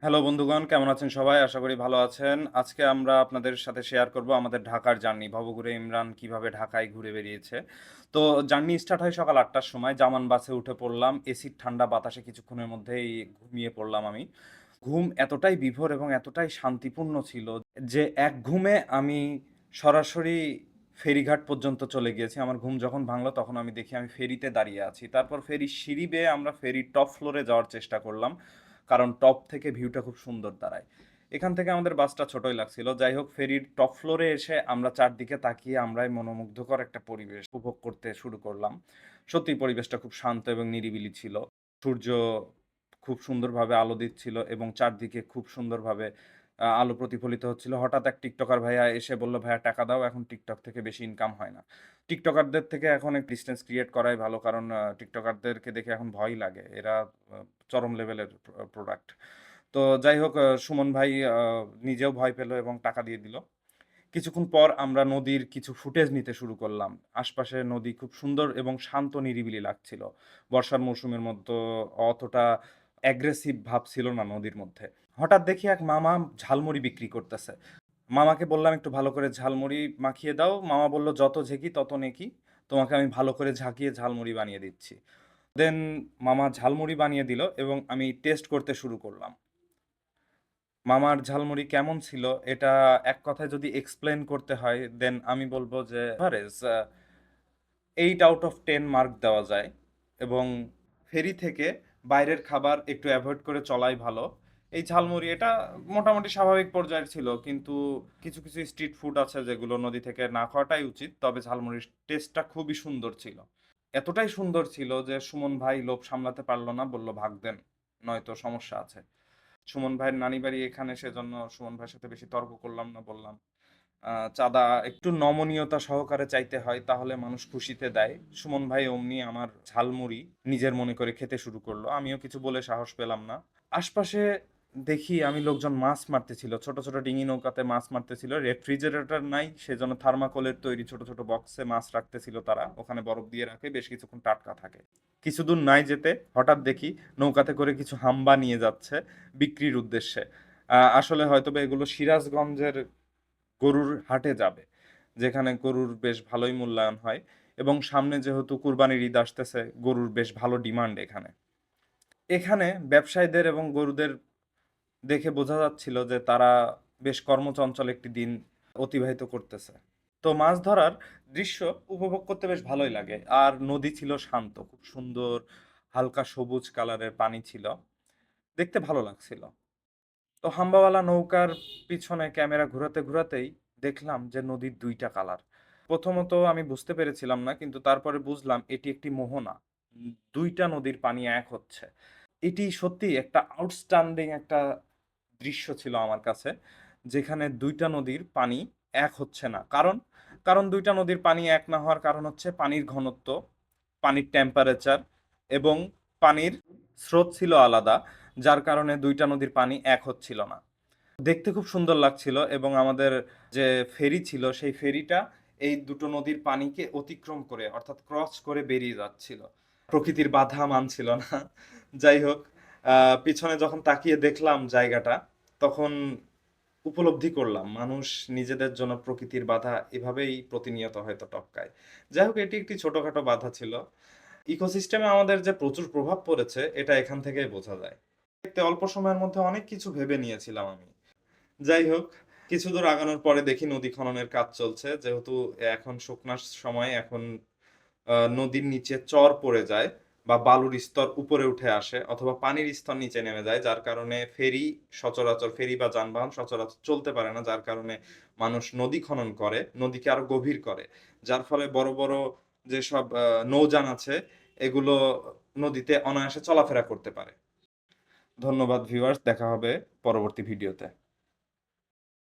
Hello বন্ধুগণ, কেমন আছেন সবাই? আশা করি ভালো আছেন। আজকে আমরা আপনাদের সাথে শেয়ার করব আমাদের ঢাকার জার্নি। ভবঘুরে ইমরান কিভাবে ঢাকায় ঘুরে বেরিয়েছে। তো জার্নি স্টার্ট হয় সকাল ৮টার সময়। জামান বাসে উঠে পড়লাম। এসির ঠান্ডা বাতাসে কিছুক্ষণের মধ্যেই ঘুমিয়ে পড়লাম আমি। ঘুম এতটাই বিভোর এবং এতটাই শান্তিপূর্ণ ছিল যে এক ঘুমে আমি সরাসরি ফেরিঘাট পর্যন্ত চলে গিয়েছি। আমার ঘুম যখন ভাঙলো তখন আমি দেখি আমি ফেরিতে দাঁড়িয়ে আছি। তারপর ফেরির সিঁড়ি বেয়ে আমরা ফেরির টপ ফ্লোরে যাওয়ার চেষ্টা করলাম। কারণ টপ থেকে ভিউটা খুব সুন্দর দাঁড়ায়। এখান থেকে আমাদের বাসটা ছোটই লাগছিল। যাই হোক, ফেরির টপ ফ্লোরে এসে আমরা চারদিকে তাকিয়ে আমরাই মনোমুগ্ধকর একটা পরিবেশ উপভোগ করতে শুরু করলাম। সত্যিই পরিবেশটা খুব শান্ত এবং নিরিবিলি ছিল। সূর্য খুব সুন্দরভাবে আলো দিচ্ছিল এবং চারদিকে খুব সুন্দরভাবে আলো প্রতিফলিত হচ্ছিল। হঠাৎ এক টিকটকার ভাইয়া এসে বলল, "ভাইয়া টাকা দাও, এখন টিকটক থেকে বেশি ইনকাম হয় না।" টিকটকারদের থেকে এখন এক ডিসট্যান্স ক্রিয়েট করাই ভালো, কারণ টিকটকারদেরকে দেখে এখন ভয়ই লাগে। এরা চরম লেভেলের প্রোডাক্ট। তো যাই হোক, সুমন ভাই নিজেও ভয় পেল এবং টাকা দিয়ে দিল। কিছুক্ষণ পর আমরা নদীর কিছু ফুটেজ নিতে শুরু করলাম। আশপাশে নদী খুব সুন্দর এবং শান্ত নিরিবিলি লাগছিল। বর্ষার মৌসুমের মতো অতটা অ্যাগ্রেসিভ ভাব ছিল না নদীর মধ্যে। হঠাৎ দেখি এক মামা ঝালমুড়ি বিক্রি করতেছে। মামাকে বললাম, "একটু ভালো করে ঝালমুড়ি মাখিয়ে দাও।" মামা বলল, "যত ঝেঁকি তত নেকি। তোমাকে আমি ভালো করে ঝাঁকিয়ে ঝালমুড়ি বানিয়ে দিচ্ছি।" দেন মামা ঝালমুড়ি বানিয়ে দিল এবং আমি টেস্ট করতে শুরু করলাম। মামার ঝালমুড়ি কেমন ছিল এটা এক কথায় যদি এক্সপ্লেন করতে হয়, দেন আমি বলব যে এভারেজ 8 আউট অফ 10 মার্ক দেওয়া যায়। এবং ফেরি থেকে বাইরের খাবার একটু অ্যাভয়েড করে চলাই ভালো। এই ঝালমুড়ি এটা মোটামুটি স্বাভাবিক পর্যায়ের ছিল, কিন্তু কিছু কিছু স্ট্রিট ফুড আছে যেগুলো নদী থেকে না খাওয়াটাই উচিত। তবে ঝালমুড়ির টেস্টটা খুবই সুন্দর ছিল। এতটাই সুন্দর ছিল যে সুমন ভাই লোভ সামলাতে পারলো না, বলল, "ভাগ দেন, নয়তো সমস্যা আছে।" সুমন ভাইয়ের নানি বাড়ি এখানে, সেজন্য সুমন ভাইয়ের সাথে বেশি তর্ক করলাম না। বললাম, চাঁদা একটু নমনীয়তা সহকারে চাইতে হয়, তাহলে মানুষ খুশিতে দেয়।" সুমন ভাই অমনি আমার ঝালমুড়ি নিজের মনে করে খেতে শুরু করলো। আমিও কিছু বলে সাহস পেলাম না। আশপাশে দেখি আমি লোকজন মাছ মারতেছিল, ছোট ছোট ডিঙি নৌকাতে মাছ মারতেছিল। রেফ্রিজারেটর নাই, সেজন্য থার্মাকলের তৈরি ছোট ছোট বক্সে মাছ রাখতেছিল তারা। ওখানে বরফ দিয়ে রাখে, বেশ কিছুক্ষণ টাটকা থাকে। কিছু দূর নাই যেতে হঠাৎ দেখি নৌকাতে করে কিছু হাম্বা নিয়ে যাচ্ছে বিক্রির উদ্দেশ্যে। আসলে হয়তোবা এগুলো সিরাজগঞ্জের গরুর হাটে যাবে, যেখানে গরুর বেশ ভালোই মূল্যায়ন হয় এবং সামনে যেহেতু কুরবানির ঈদ আসতেছে, গরুর বেশ ভালো ডিমান্ড এখানে। এখানে ব্যবসায়ীদের এবং গরুদের দেখে বোঝা যাচ্ছিল যে তারা বেশ কর্মচঞ্চল একটি দিন অতিবাহিত করতেছে। তো মাছ ধরার দৃশ্য উপভোগ করতে বেশ ভালোই লাগে। আর নদী ছিল শান্ত, খুব সুন্দর হালকা সবুজ কালারের পানি ছিল, দেখতে ভালো লাগছিল। তো হাম্বাওয়ালা নৌকার পিছনে ক্যামেরা ঘোরাতে ঘোরাতেই দেখলাম যে নদীর দুইটা কালার। প্রথমত আমি বুঝতে পেরেছিলাম না, কিন্তু তারপরে বুঝলাম এটি একটি মোহনা। দুইটা নদীর পানি এক হচ্ছে। এটি সত্যি একটা আউটস্ট্যান্ডিং একটা দৃশ্য ছিল আমার কাছে, যেখানে দুইটা নদীর পানি এক হচ্ছে না। কারণ দুইটা নদীর পানি এক না হওয়ার কারণ হচ্ছে পানির ঘনত্ব, পানির টেম্পারেচার এবং পানির স্রোত ছিল আলাদা, যার কারণে দুইটা নদীর পানি এক হচ্ছিল না। দেখতে খুব সুন্দর লাগছিল এবং আমাদের যে ফেরি ছিল সেই ফেরিটা এই দুটো নদীর পানিকে অতিক্রম করে, অর্থাৎ ক্রস করে বেরিয়ে যাচ্ছিল। প্রকৃতির বাধা মানছিল না। যাই হোক, পিছনে যখন তাকিয়ে দেখলাম জায়গাটা, তখন উপলব্ধি করলাম মানুষ নিজেদের জন্য প্রকৃতির বাধা এভাবেই প্রতিনিয়ত হয়তো টপকায়। যাই হোক, এটি একটি ছোটখাটো বাধা ছিল। ইকোসিস্টেমে আমাদের যে প্রচুর প্রভাব পড়েছে এটা এখান থেকেই বোঝা যায়। দেখতে অল্প সময়ের মধ্যে অনেক কিছু ভেবে নিয়েছিলাম আমি। যাই হোক, কিছু দূর আগানোর পরে দেখি নদী খননের কাজ চলছে। যেহেতু এখন শুকনার সময়, এখন নদীর নিচে চর পড়ে যায় বা বালুর স্তর উপরে উঠে আসে অথবা পানির স্তর নিচে নেমে যায়, যার কারণে ফেরি বা যানবাহন সচরাচর চলতে পারে না, যার কারণে মানুষ নদী খনন করে, নদীকে আরো গভীর করে। যার ফলে বড় বড় যেসব নৌযান আছে এগুলো নদীতে অনায়াসে চলাফেরা করতে পারে। ধন্যবাদ ভিউয়ার্স, দেখা হবে পরবর্তী ভিডিওতে।